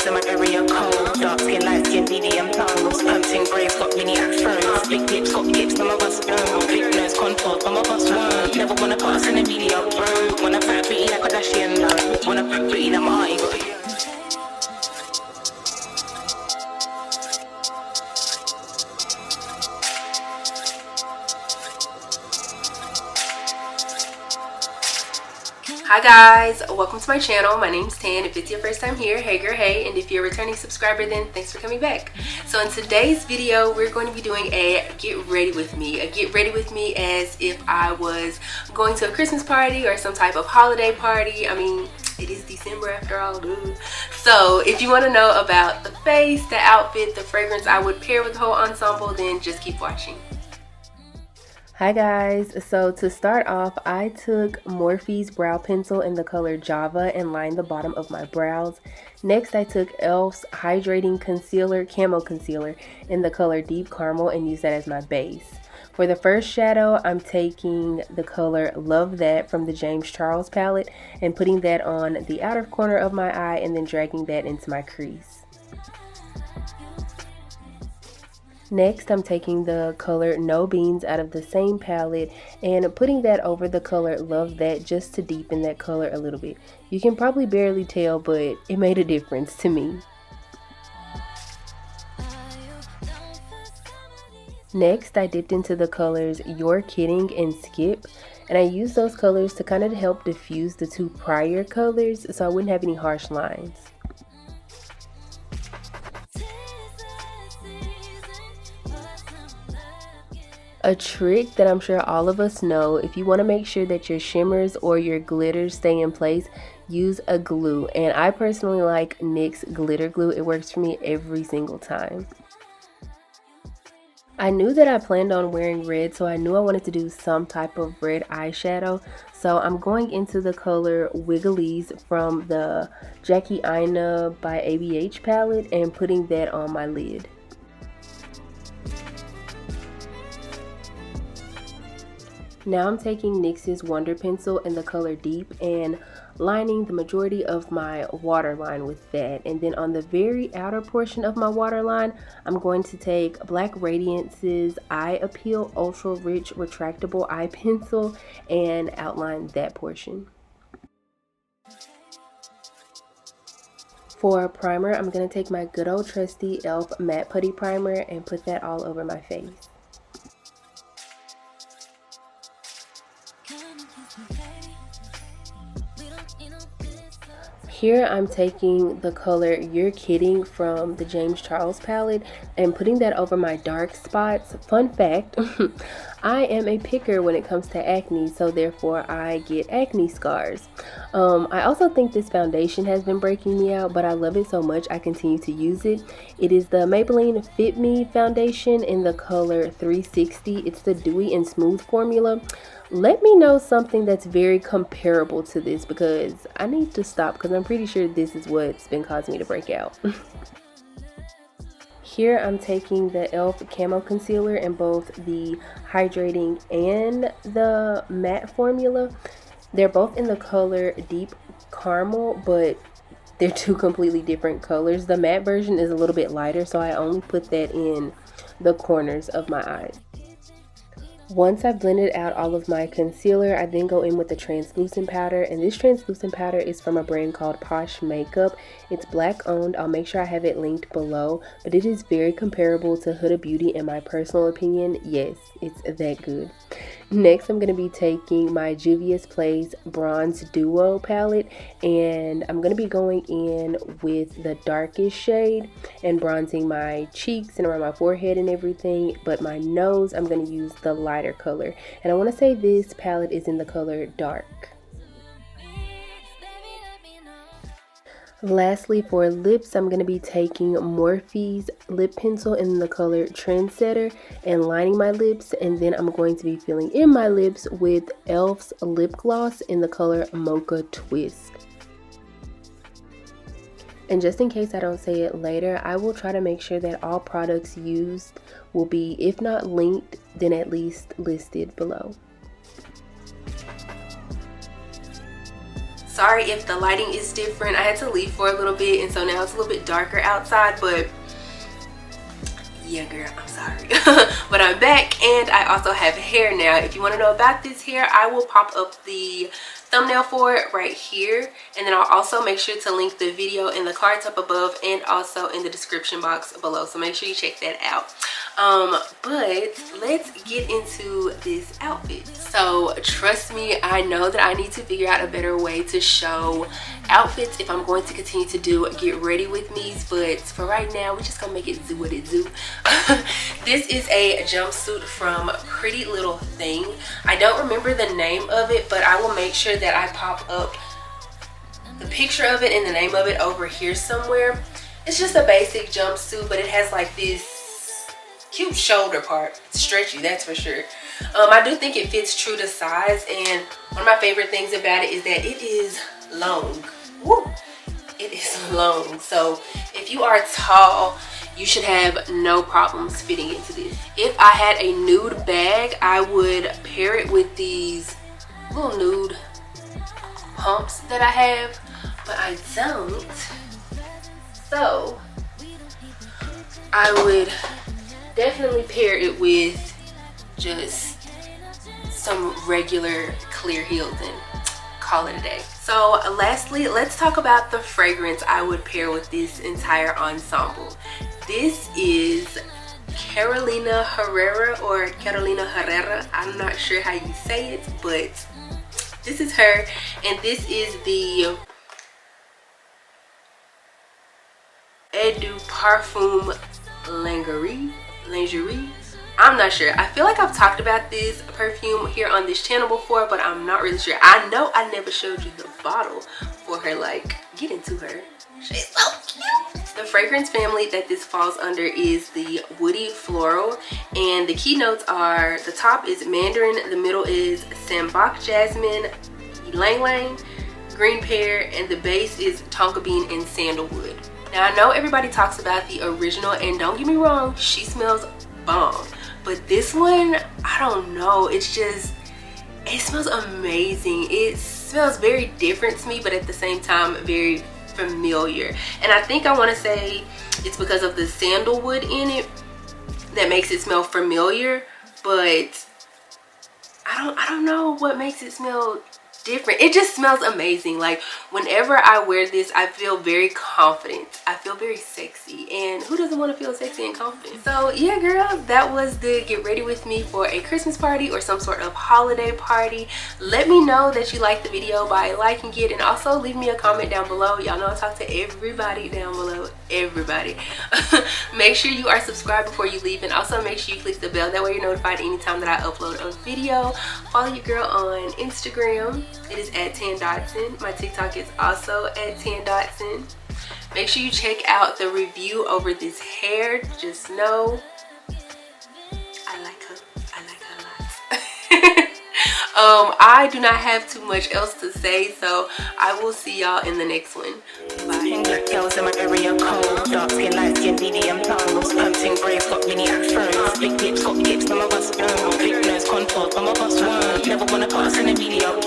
in my area cold. Dark skin, light skin, medium tones. Pumping braids, got mini afros. Big lips, got hips, some of us don't. Big nose, contour, some of us won't. Never wanna put us in a medium road. Wanna fat pretty like a Kardashian, no. Wanna fat pretty like my eye, got a Hi guys, welcome to my channel. My name's Tan. If it's your first time here, hey girl, hey, and if you're a returning subscriber, then thanks for coming back. So in today's video, we're going to be doing a get ready with me. A get ready with me as if I was going to a Christmas party or some type of holiday party. I mean, it is December after all, dude. So if you want to know about the face, the outfit, the fragrance I would pair with the whole ensemble, then just keep watching. Hi guys, so to start off, I took Morphe's brow pencil in the color Java and lined the bottom of my brows. Next, I took e.l.f.'s Hydrating Concealer, Camo Concealer in the color Deep Caramel and used that as my base. For the first shadow, I'm taking the color Love That from the James Charles palette and putting that on the outer corner of my eye and then dragging that into my crease. Next, I'm taking the color No Beans out of the same palette and putting that over the color Love That just to deepen that color a little bit. You can probably barely tell, but it made a difference to me. Next, I dipped into the colors You're Kidding and Skip, and I used those colors to kind of help diffuse the two prior colors so I wouldn't have any harsh lines. A trick that I'm sure all of us know, if you want to make sure that your shimmers or your glitters stay in place, use a glue. And I personally like NYX glitter glue. It works for me every single time. I knew that I planned on wearing red, so I knew I wanted to do some type of red eyeshadow. So I'm going into the color Wiggalese from the Jackie Aina by ABH palette and putting that on my lid. Now I'm taking NYX's Wonder Pencil in the color Deep and lining the majority of my waterline with that. And then on the very outer portion of my waterline, I'm going to take Black Radiance's Eye Appeal Ultra Rich Retractable Eye Pencil and outline that portion. For a primer, I'm going to take my good old trusty e.l.f. Matte Putty Primer and put that all over my face. Here I'm taking the color You're Kidding from the James Charles palette and putting that over my dark spots. Fun fact, I am a picker when it comes to acne, so therefore I get acne scars. I also think this foundation has been breaking me out, but I love it so much I continue to use it. It is the Maybelline Fit Me foundation in the color 360. It's the Dewy and Smooth formula. Let me know something that's very comparable to this because I need to stop because I'm pretty sure this is what's been causing me to break out. Here I'm taking the e.l.f. Camo Concealer in both the Hydrating and the Matte formula. They're both in the color Deep Caramel, but they're two completely different colors. The matte version is a little bit lighter, so I only put that in the corners of my eyes. Once I've blended out all of my concealer, I then go in with the translucent powder, and this translucent powder is from a brand called Posh Makeup. It's black owned. I'll make sure I have it linked below, but it is very comparable to Huda Beauty in my personal opinion. Yes, it's that good. Next, I'm going to be taking my Juvia's Place Bronze Duo palette, and I'm going to be going in with the darkest shade and bronzing my cheeks and around my forehead and everything, but my nose, I'm going to use the lighter color. And I want to say this palette is in the color Dark. Lastly, for lips, I'm going to be taking Morphe's lip pencil in the color Trendsetter and lining my lips, and then I'm going to be filling in my lips with e.l.f.'s lip gloss in the color Mocha Twist. And just in case I don't say it later, I will try to make sure that all products used will be, if not linked, then at least listed below. Sorry if the lighting is different. I had to leave for a little bit, and so now it's a little bit darker outside, but yeah girl, I'm sorry. But I'm back, and I also have hair now. If you want to know about this hair, I will pop up the thumbnail for it right here, and then I'll also make sure to link the video in the cards up above and also in the description box below, so make sure you check that out. But let's get into this outfit. So trust me, I know that I need to figure out a better way to show outfits if I'm going to continue to do get ready with me's, but for right now we're just gonna make it do what it do. This is a jumpsuit from Pretty Little Thing. I don't remember the name of it, but I will make sure that I pop up the picture of it and the name of it over here somewhere. It's just a basic jumpsuit, but it has like this cute shoulder part. It's stretchy, that's for sure. I do think it fits true to size, and one of my favorite things about it is that it is long. Woo! It is long, so if you are tall, you should have no problems fitting into this. If I had a nude bag, I would pair it with these little nude pumps that I have, but I don't. So I would definitely pair it with just some regular clear heels and call it a day. So lastly, let's talk about the fragrance I would pair with this entire ensemble. This is Carolina Herrera, or Carolina Herrera. I'm not sure how you say it, but this is her, and this is the Perfume lingerie. I'm not sure. I feel like I've talked about this perfume here on this channel before, but I'm not really sure. I know I never showed you the bottle for her. Like, get into her. She's so cute. The fragrance family that this falls under is the woody floral, and the key notes are, the top is mandarin, the middle is sambac jasmine, ylang ylang, green pear, and the base is tonka bean and sandalwood. Now I know everybody talks about the original, and don't get me wrong, she smells bomb, but this one, I don't know, it's just, it smells amazing. It smells very different to me, but at the same time very familiar, and I think I want to say it's because of the sandalwood in it that makes it smell familiar, but I don't know what makes it smell different. It just smells amazing. Like, whenever I wear this, I feel very confident. I feel very sexy, and who doesn't want to feel sexy and confident? So yeah girl, that was the get ready with me for a Christmas party or some sort of holiday party. Let me know that you liked the video by liking it, and also leave me a comment down below. Y'all know I talk to everybody down below, everybody. Make sure you are subscribed before you leave, and also make sure you click the bell, that way you're notified anytime that I upload a video. Follow your girl on Instagram. It is at @10Dotson. My TikTok is also at @10Dotson. Make sure you check out the review over this hair. Just know I like her. I like her a lot. I do not have too much else to say, so I will see y'all in the next one. Bye. Black girls in my area cold, dark skin, light skin, medium tones, pumping braids, got mini afros, big lips, got hips, some of us don't, big nose contour, some of us won't, never wanna pass in a medium.